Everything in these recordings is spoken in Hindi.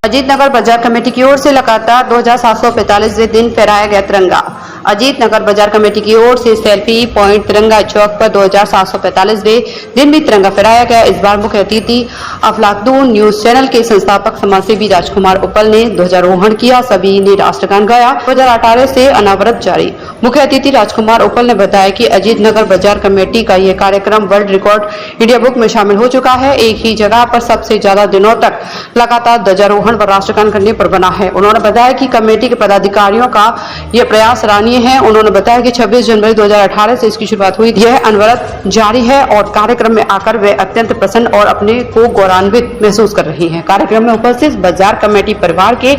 अजीत नगर बाजार कमेटी की ओर से लगातार 2745वें दिन फहराया गया तिरंगा। अजीत नगर बाजार कमेटी की ओर से सेल्फी पॉइंट तिरंगा चौक पर 2745वें दिन भी तिरंगा फहराया गया। इस बार मुख्य अतिथि अफलातून न्यूज चैनल के संस्थापक समाजसेवी राजकुमार उपल ने ध्वजारोहण किया। सभी ने राष्ट्रगान गाया। 2018 से अनावरत जारी। मुख्य अतिथि राजकुमार उपल ने बताया कि अजीत नगर बाजार कमेटी का यह कार्यक्रम वर्ल्ड रिकॉर्ड इंडिया बुक में शामिल हो चुका है। एक ही जगह पर सबसे ज्यादा दिनों तक लगातार ध्वजारोहण व राष्ट्रगान करने पर बना है। उन्होंने बताया कि कमेटी के पदाधिकारियों का यह प्रयास सराहनीय है। उन्होंने बताया कि 26 जनवरी 2018 से इसकी शुरुआत हुई। यह अनवरत जारी है और कार्यक्रम में आकर वे अत्यंत प्रसन्न और अपने को गौरवान्वित महसूस कर रही हैं। कार्यक्रम में उपस्थित बाजार कमेटी परिवार के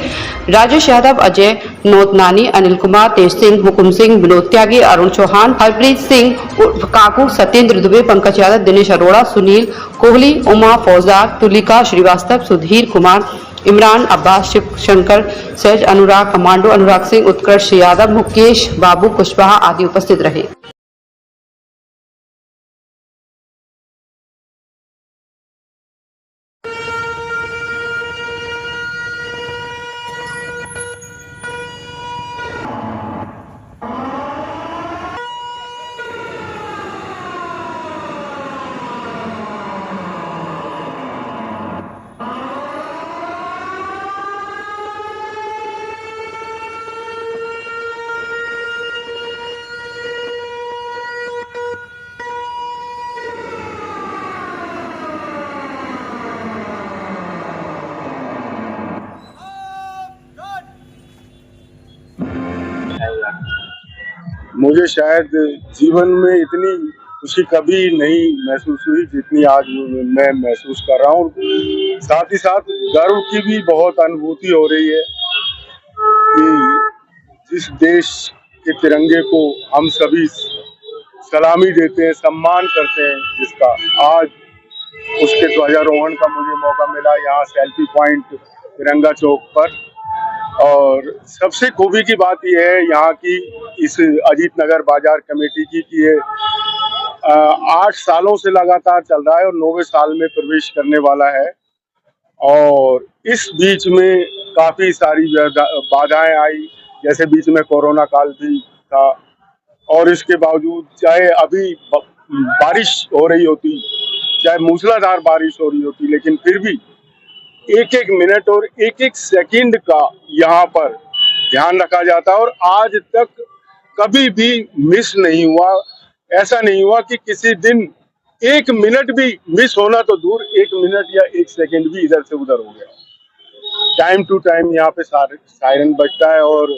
राजेश यादव, अजय नोतनानी, अनिल कुमार, तेज सिंह, हुकुम सिंह, विनोद त्यागी, अरुण चौहान, हरप्रीत सिंह, काकू, सत्येंद्र दुबे, पंकज यादव, दिनेश अरोड़ा, सुनील कोहली, उमा, फौजदार, तुलिका श्रीवास्तव, सुधीर कुमार, इमरान, अब्बास, शिव शंकर, सैज, अनुराग, कमांडो, अनुराग सिंह, उत्कर्ष यादव, मुकेश, बाबू, कुशवाहा आदि उपस्थित रहे। मुझे शायद जीवन में इतनी खुशी कभी नहीं महसूस हुई जितनी आज मैं महसूस कर रहा हूँ। साथ ही साथ गर्व की भी बहुत अनुभूति हो रही है कि जिस देश के तिरंगे को हम सभी सलामी देते हैं, सम्मान करते हैं, जिसका आज उसके ध्वजारोहण का मुझे मौका मिला यहाँ सेल्फी पॉइंट तिरंगा चौक पर। और सबसे खूबी की बात यह है यहाँ की इस अजीत नगर बाजार कमेटी की कि ये 8 सालों से लगातार चल रहा है और 9वें साल में प्रवेश करने वाला है। और इस बीच में काफी सारी बाधाएं आई, जैसे बीच में कोरोना काल भी था और इसके बावजूद चाहे अभी बारिश हो रही होती, चाहे मूसलाधार बारिश हो रही होती, लेकिन फिर भी एक एक मिनट और एक एक सेकंड का यहाँ पर ध्यान रखा जाता है और आज तक कभी भी मिस नहीं हुआ। ऐसा नहीं हुआ कि किसी दिन एक मिनट भी मिस होना तो दूर, एक मिनट या एक सेकंड भी इधर से उधर हो गया। टाइम टू टाइम यहाँ पे सायरन बजता है और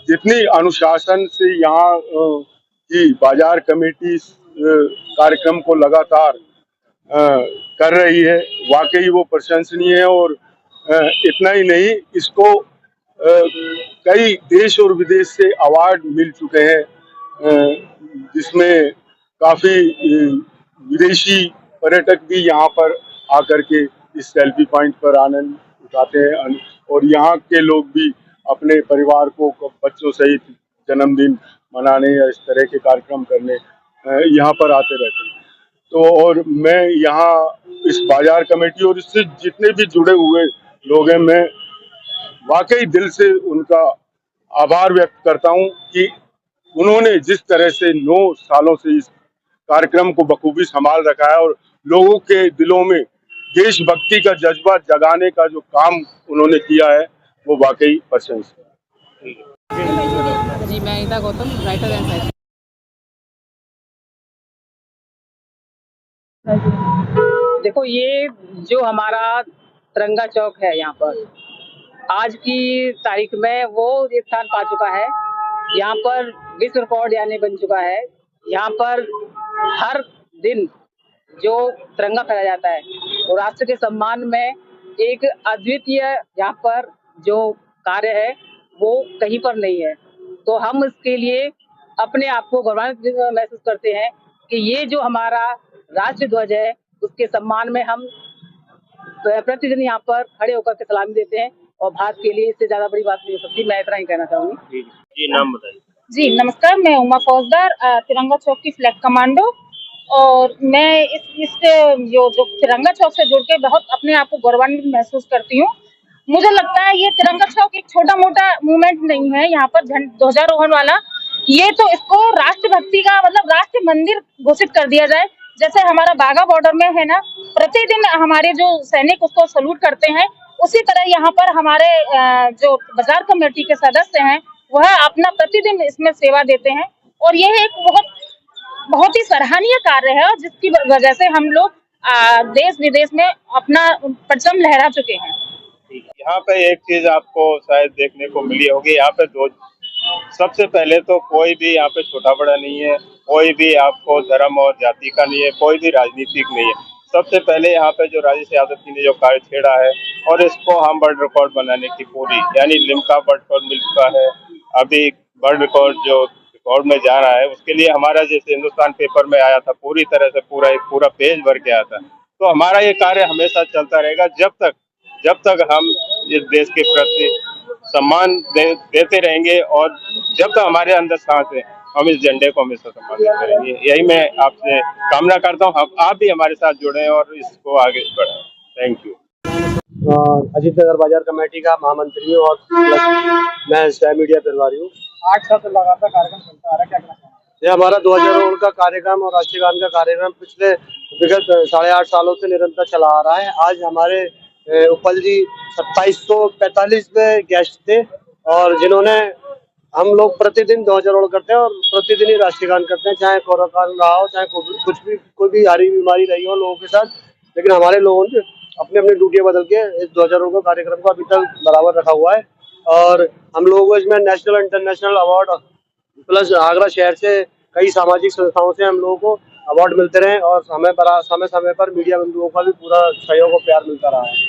जितनी अनुशासन से यहाँ की बाजार कमेटी कार्यक्रम को लगातार कर रही है, वाकई वो प्रशंसनीय है। और इतना ही नहीं, इसको कई देश और विदेश से अवार्ड मिल चुके हैं, जिसमें काफी विदेशी पर्यटक भी यहाँ पर आकर के इस सेल्फी पॉइंट पर आनंद उठाते हैं और यहाँ के लोग भी अपने परिवार को बच्चों सहित जन्मदिन मनाने या इस तरह के कार्यक्रम करने यहाँ पर आते रहते हैं। तो और मैं यहाँ इस बाजार कमेटी और इससे जितने भी जुड़े हुए लोग हैं, मैं वाकई दिल से उनका आभार व्यक्त करता हूँ कि उन्होंने जिस तरह से 9 सालों से इस कार्यक्रम को बखूबी संभाल रखा है और लोगों के दिलों में देशभक्ति का जज्बा जगाने का जो काम उन्होंने किया है, वो वाकई प्रशंसनीय है। जी, मैं ईदा गौतम, राइटर एंड साइंटिस्ट। देखो, ये जो हमारा तिरंगा चौक है यहाँ पर आज की तारीख में वो एक स्थान पा चुका है। यहाँ पर विश्व रिकॉर्ड यानी बन चुका है। यहाँ पर हर दिन जो तिरंगा फहराया जाता है और राष्ट्र के सम्मान में एक अद्वितीय यहाँ पर जो कार्य है वो कहीं पर नहीं है। तो हम इसके लिए अपने आप को गौरवान्वित महसूस करते हैं कि ये जो हमारा राष्ट्रीय ध्वज है उसके सम्मान में हम प्रतिदिन यहाँ पर खड़े होकर के सलामी देते हैं और भारत के लिए इससे ज्यादा बड़ी बात नहीं हो सकती। मैं इतना ही कहना चाहूंगी। जी, नाम बताइए। जी नमस्कार, मैं उमा फौजदार, तिरंगा चौक की फ्लैग कमांडो। और मैं इस जो तिरंगा चौक से जुड़ के बहुत अपने आप को गौरवान्वित महसूस करती हूँ। मुझे लगता है ये तिरंगा चौक एक छोटा मोटा मूवमेंट नहीं है। यहाँ पर ध्वजारोहण वाला, ये तो इसको राष्ट्रभक्ति का मतलब राष्ट्र मंदिर घोषित कर दिया जाए। जैसे हमारा बाघा बॉर्डर में है ना, प्रतिदिन हमारे जो सैनिक उसको सलूट करते हैं, उसी तरह यहाँ पर हमारे जो बाजार कमेटी के सदस्य हैं वह अपना प्रतिदिन इसमें सेवा देते हैं। और यह एक बहुत ही सराहनीय कार्य है, जिसकी वजह से हम लोग देश विदेश में अपना परचम लहरा चुके हैं। यहाँ पे एक चीज आपको शायद देखने को मिली होगी, यहाँ पे सबसे पहले तो कोई भी यहाँ पे छोटा बड़ा नहीं है, कोई भी आपको धर्म और जाति का नहीं है, कोई भी राजनीतिक नहीं है। सबसे पहले यहाँ पे जो राजेश यादव जी ने जो कार्य छेड़ा है और इसको हम वर्ल्ड रिकॉर्ड बनाने की पूरी, यानी लिम्का वर्ल्ड रिकॉर्ड मिल चुका है, अभी वर्ल्ड रिकॉर्ड जो रिकॉर्ड में जा रहा है उसके लिए हमारा जैसे हिंदुस्तान पेपर में आया था पूरी तरह से पूरा पेज भर के आया था। तो हमारा ये कार्य हमेशा चलता रहेगा जब तक हम इस देश के प्रति सम्मान देते रहेंगे और जब तक हमारे अंदर सांस है हम इस झंडे को हमेशा सम्मान देते रहेंगे। यही मैं आपसे कामना करता हूँ, आप भी हमारे साथ जुड़े और इसको आगे बढ़ाएं। Thank you. अजीत नगर बाजार कमेटी का महामंत्री हूँ और मैं सह मीडिया प्रभारी हूँ। 8 साल से लगातार कार्यक्रम चलता आ रहा है, क्या कहना चाहेंगे? ये हमारा ध्वजारोहण का कार्यक्रम और राष्ट्रीय गान का कार्यक्रम पिछले विगत 8.5 सालों से निरंतर चला आ रहा है। आज हमारे उपल जी 2745 में गेस्ट थे और जिन्होंने, हम लोग प्रतिदिन ध्वजारोहण करते हैं और प्रतिदिन ही राष्ट्रीय गान करते हैं, चाहे कोरोना काल रहा हो, चाहे कोई भी हारी बीमारी रही हो लोगों के साथ, लेकिन हमारे लोगों ने अपनी अपनी ड्यूटियां बदल के इस ध्वजारोहण का कार्यक्रम को अभी तक बराबर रखा हुआ है। और हम लोगों को इसमें नेशनल और इंटरनेशनल अवार्ड प्लस आगरा शहर से कई सामाजिक संस्थाओं से हम लोगों को अवार्ड मिलते रहे और समय पर मीडिया बंधुओं का भी पूरा सहयोग और प्यार मिलता रहा है।